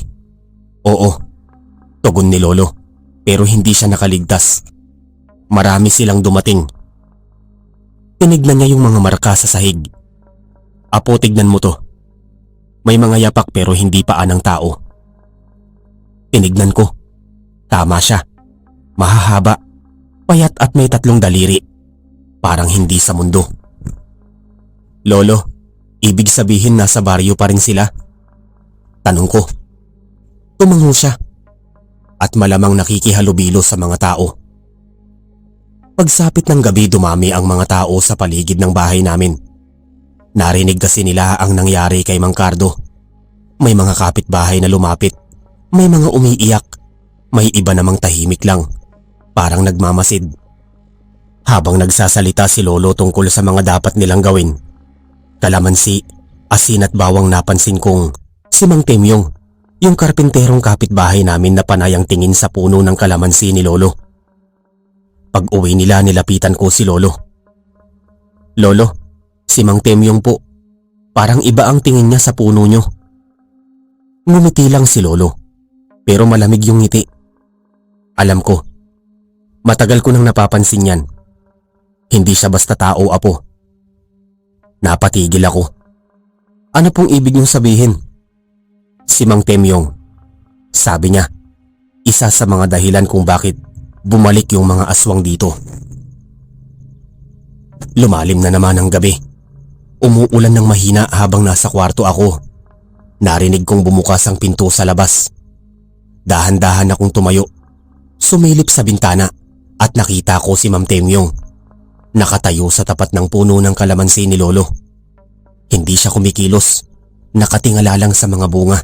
Oo, tugon ni Lolo, pero hindi siya nakaligtas. Marami silang dumating. Tinignan niya yung mga marka sa sahig. Apo, tignan mo to. May mga yapak pero hindi paan ng tao. Tinignan ko. Tama siya. Mahahaba, payat at may 3 daliri. Parang hindi sa mundo. Lolo, ibig sabihin nasa baryo pa rin sila? Tanong ko. Tumango siya. at malamang nakikihalubilo sa mga tao. Pagsapit ng gabi dumami ang mga tao sa paligid ng bahay namin. Narinig kasi nila ang nangyari kay Mang Cardo. May mga kapitbahay na lumapit, may mga umiiyak, may iba namang tahimik lang, parang nagmamasid. Habang nagsasalita si Lolo tungkol sa mga dapat nilang gawin, kalamansi, asin at bawang napansin kong si Mang Temyong, yung karpinterong kapitbahay namin na panay ang tingin sa puno ng kalamansi ni Lolo. Pag uwi nila nilapitan ko si Lolo. Lolo, si Mang Temyong po, parang iba ang tingin niya sa puno nyo. Ngumiti lang si Lolo, pero malamig yung ngiti. Alam ko, matagal ko nang napapansin yan. Hindi siya basta tao, apo. Napatigil ako. Ano pong ibig niyong sabihin? Si Mang Temyong, sabi niya, isa sa mga dahilan kung bakit bumalik yung mga aswang dito. Lumalim na naman ang gabi. Umuulan ng mahina habang nasa kwarto ako. Narinig kong bumukas ang pinto sa labas. Dahan-dahan akong tumayo. Sumilip sa bintana at nakita ko si Mang Temyong. Nakatayo sa tapat ng puno ng kalamansi ni Lolo. Hindi siya kumikilos. Nakatingala lang sa mga bunga.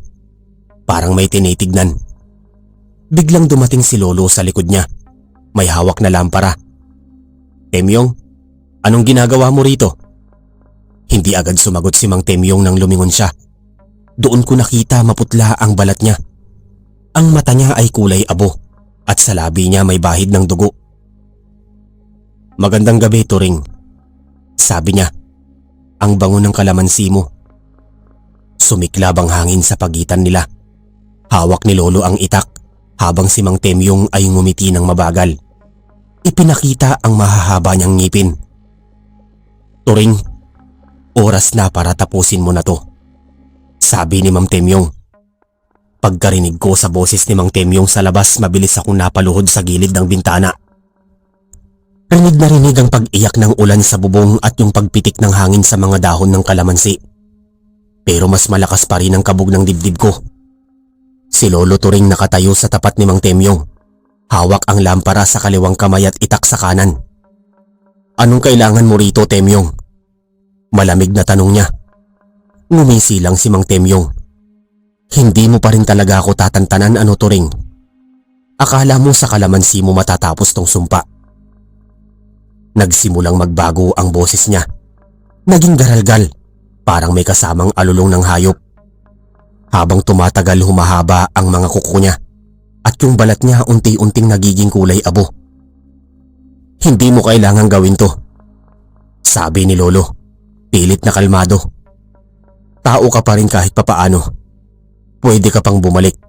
Parang may tinitignan. Biglang dumating si Lolo sa likod niya. May hawak na lampara. Temyong, anong ginagawa mo rito? Hindi agad sumagot si Mang Temyong nang lumingon siya. Doon ko nakita maputla ang balat niya. Ang mata niya ay kulay abo at sa labi niya may bahid ng dugo. Magandang gabi, Turing. Sabi niya, ang bango ng kalamansi mo. Sumiklab ang hangin sa pagitan nila. Hawak ni Lolo ang itak habang si Mang Temyong ay ngumiti ng mabagal. Ipinakita ang mahahaba niyang ngipin. Turing, oras na para tapusin mo na to, sabi ni Mang Temyong. Pagkarinig ko sa boses ni Mang Temyong sa labas, mabilis akong napaluhod sa gilid ng bintana. Rinig na rinig ang pag-iyak ng ulan sa bubong at yung pagpitik ng hangin sa mga dahon ng kalamansi. Pero mas malakas pa rin ang kabog ng dibdib ko. Si Lolo Turing nakatayo sa tapat ni Mang Temyong. Hawak ang lampara sa kaliwang kamay at itak sa kanan. Anong kailangan mo rito, Temyong? Malamig na tanong niya. Ngumisi lang si Mang Temyong. Hindi mo pa rin talaga ako tatantanan, ano, Turing? Akala mo sa kalamansi mo matatapos tong sumpa. Nagsimulang magbago ang boses niya. Naging garalgal, parang may kasamang alulong ng hayop. Habang tumatagal humahaba ang mga kuko niya at yung balat niya unti-unting nagiging kulay abo. Hindi mo kailangang gawin to, sabi ni Lolo, pilit na kalmado. Tao ka pa rin kahit papaano. Pwede ka pang bumalik.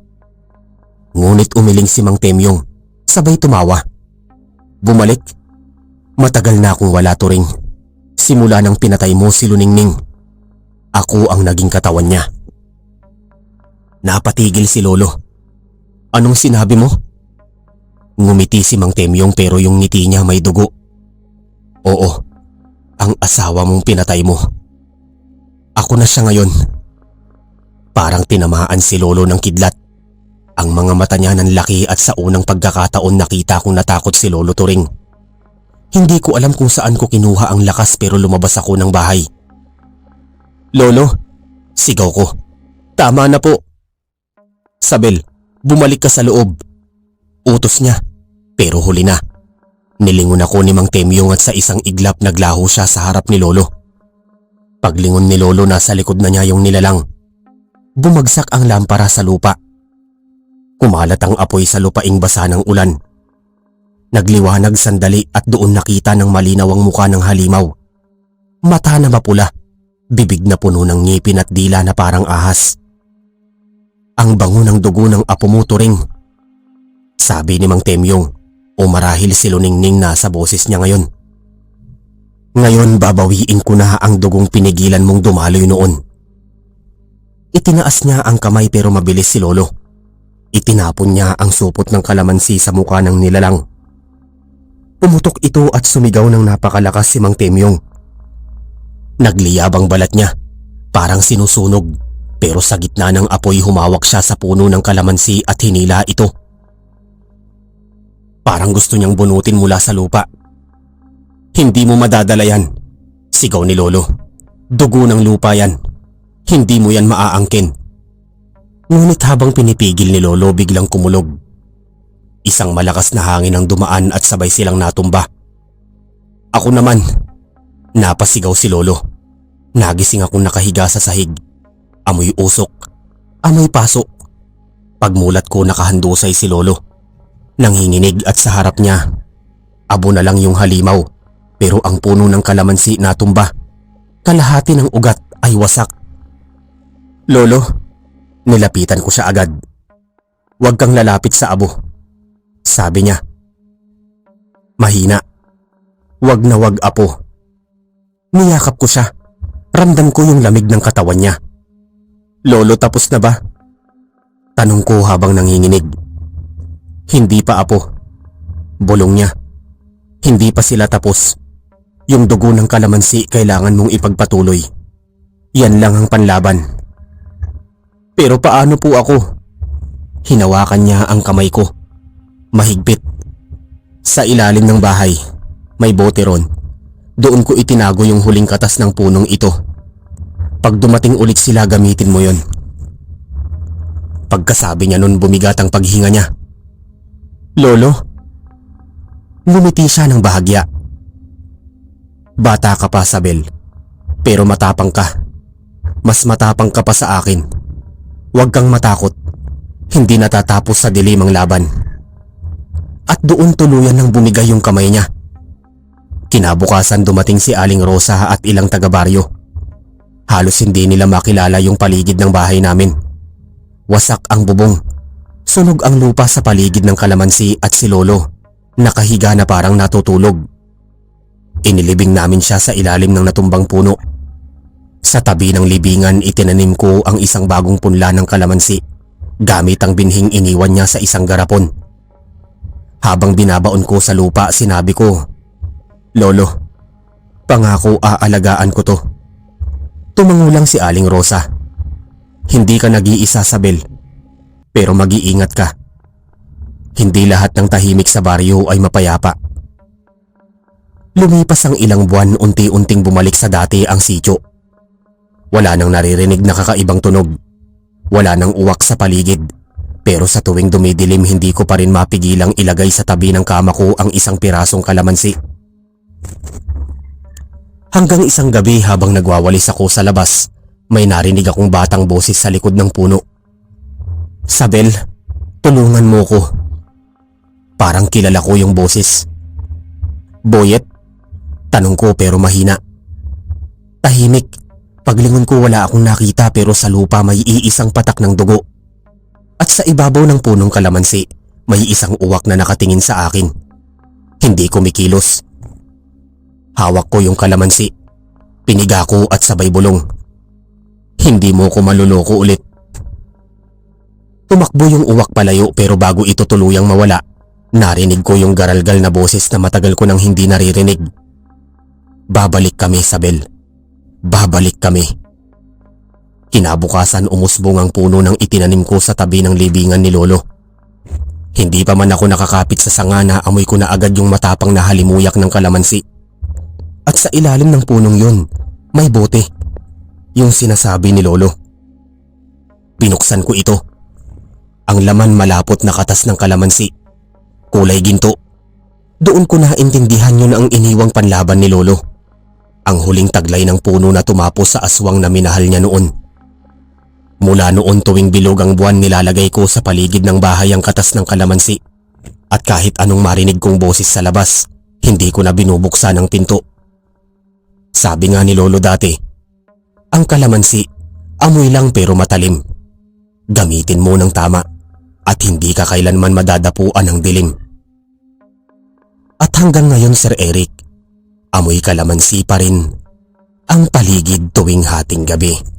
Ngunit umiling si Mang Temyong, sabay tumawa. Bumalik? Matagal na akong wala, Turing. Simula nang pinatay mo si Luningning, ako ang naging katawan niya. Napatigil si Lolo. Anong sinabi mo? Ngumiti si Mang Temyong pero yung ngiti niya may dugo. Oo, ang asawa mong pinatay mo. Ako na siya ngayon. Parang tinamaan si Lolo ng kidlat. Ang mga mata niya nanlaki at sa unang pagkakataon nakita kong natakot si Lolo Turing. Hindi ko alam kung saan ko kinuha ang lakas pero lumabas ako ng bahay. Lolo, sigaw ko. Tama na po. Sabel, bumalik ka sa loob. Utos niya, pero huli na. Nilingon ako ni Mang Temyong at sa isang iglap naglaho siya sa harap ni Lolo. Paglingon ni Lolo, nasa likod na niya yung nilalang. Bumagsak ang lampara sa lupa. Kumalat ang apoy sa lupaing basa ng ulan. Nagliwanag sandali at doon nakita ng malinaw ang mukha ng halimaw. Mata na mapula, bibig na puno ng ngipin at dila na parang ahas. Ang bango ng dugo ng apo mo, Turing, sabi ni Mang Temyong, o marahil si Luningning na sa boses niya ngayon. Ngayon babawiin ko na ang dugong pinigilan mong dumaloy noon. Itinaas niya ang kamay pero mabilis si Lolo. Itinapon niya ang supot ng kalamansi sa mukha ng nilalang. Pumutok ito at sumigaw ng napakalakas si Mang Temyong. Nagliyab ang balat niya, parang sinusunog, pero sa gitna ng apoy humawak siya sa puno ng kalamansi at hinila ito. Parang gusto niyang bunutin mula sa lupa. Hindi mo madadala yan, sigaw ni Lolo. Dugo ng lupa yan. Hindi mo yan maaangkin. Ngunit habang pinipigil ni Lolo, biglang kumulog. Isang malakas na hangin ang dumaan at sabay silang natumba. Ako naman, napasigaw si Lolo. Nagising akong nakahiga sa sahig. Amoy usok, amoy pasok. Pagmulat ko, nakahandusay si Lolo. Nanginginig at sa harap niya, abo na lang yung halimaw, pero ang puno ng kalamansi natumba. Kalahati ng ugat ay wasak. Lolo, nilapitan ko siya agad. Huwag kang lalapit sa abo, sabi niya. Mahina. Wag na wag, apo. Niyakap ko siya. Ramdam ko yung lamig ng katawan niya. Lolo, tapos na ba? Tanong ko habang nanginginig. Hindi pa, apo. Bulong niya. Hindi pa sila tapos. Yung dugo ng kalamansi kailangan mong ipagpatuloy. Yan lang ang panlaban. Pero paano po ako? Hinawakan niya ang kamay ko. Mahigpit. Sa ilalim ng bahay, may bote ron. Doon ko itinago yung huling katas ng punong ito. Pag dumating ulit sila, gamitin mo yon. Pagkasabi niya nun, bumigat ang paghinga niya. Lolo? Ngumiti siya ng bahagya. Bata ka pa, Sabel. Pero matapang ka. Mas matapang ka pa sa akin. Huwag kang matakot. Hindi natatapos sa dilim ang laban. At doon tuluyan ng bumigay yung kamay niya. Kinabukasan dumating si Aling Rosa at ilang taga-baryo. Halos hindi nila makilala yung paligid ng bahay namin. Wasak ang bubong. Sunog ang lupa sa paligid ng kalamansi at si Lolo, nakahiga na parang natutulog. Inilibing namin siya sa ilalim ng natumbang puno. Sa tabi ng libingan, itinanim ko ang isang bagong punla ng kalamansi gamit ang binhing iniwan niya sa isang garapon. Habang binabaon ko sa lupa, sinabi ko, Lolo, pangako aalagaan ko to. Tumangulang si Aling Rosa. Hindi ka nag-iisa, Sabel, pero mag-iingat ka. Hindi lahat ng tahimik sa baryo ay mapayapa. Lumipas ang ilang buwan, unti-unting bumalik sa dati ang sityo. Wala nang naririnig na kakaibang tunog. Wala nang uwak sa paligid. Pero sa tuwing dumidilim, hindi ko pa rin mapigilang ilagay sa tabi ng kama ko ang isang pirasong kalamansi. Hanggang isang gabi, habang nagwawalis ako sa labas, may narinig akong batang boses sa likod ng puno. Sabel, tulungan mo ko. Parang kilala ko yung boses. Boyet? Tanong ko pero mahina. Tahimik. Paglingon ko, wala akong nakita, pero sa lupa may iisang patak ng dugo. At sa ibabaw ng punong kalamansi, may isang uwak na nakatingin sa akin. Hindi kumikilos. Hawak ko yung kalamansi. Piniga ko at sabay bulong. Hindi mo ko maluloko ulit. Tumakbo yung uwak palayo, pero bago ito tuluyang mawala, narinig ko yung garalgal na boses na matagal ko nang hindi naririnig. Babalik kami, Sabel. Babalik kami. Kinabukasan, umusbong ang puno ng itinanim ko sa tabi ng libingan ni Lolo. Hindi pa man ako nakakapit sa sanga, na amoy ko na agad yung matapang na halimuyak ng kalamansi. At sa ilalim ng punong yun, may bote. Yung sinasabi ni Lolo. Binuksan ko ito. Ang laman, malapot na katas ng kalamansi. Kulay ginto. Doon ko naintindihan yun ang iniwang panlaban ni Lolo. Ang huling taglay ng puno na tumapos sa aswang na minahal niya noon. Mula noon, tuwing bilog ang buwan, nilalagay ko sa paligid ng bahay ang katas ng kalamansi. At kahit anong marinig kong boses sa labas, hindi ko na binubuksan ang pinto. Sabi nga ni Lolo dati, ang kalamansi, amoy lang pero matalim. Gamitin mo ng tama at hindi ka kailanman madadapuan ng dilim. At hanggang ngayon, Sir Eric, amoy kalamansi pa rin ang paligid tuwing hating gabi.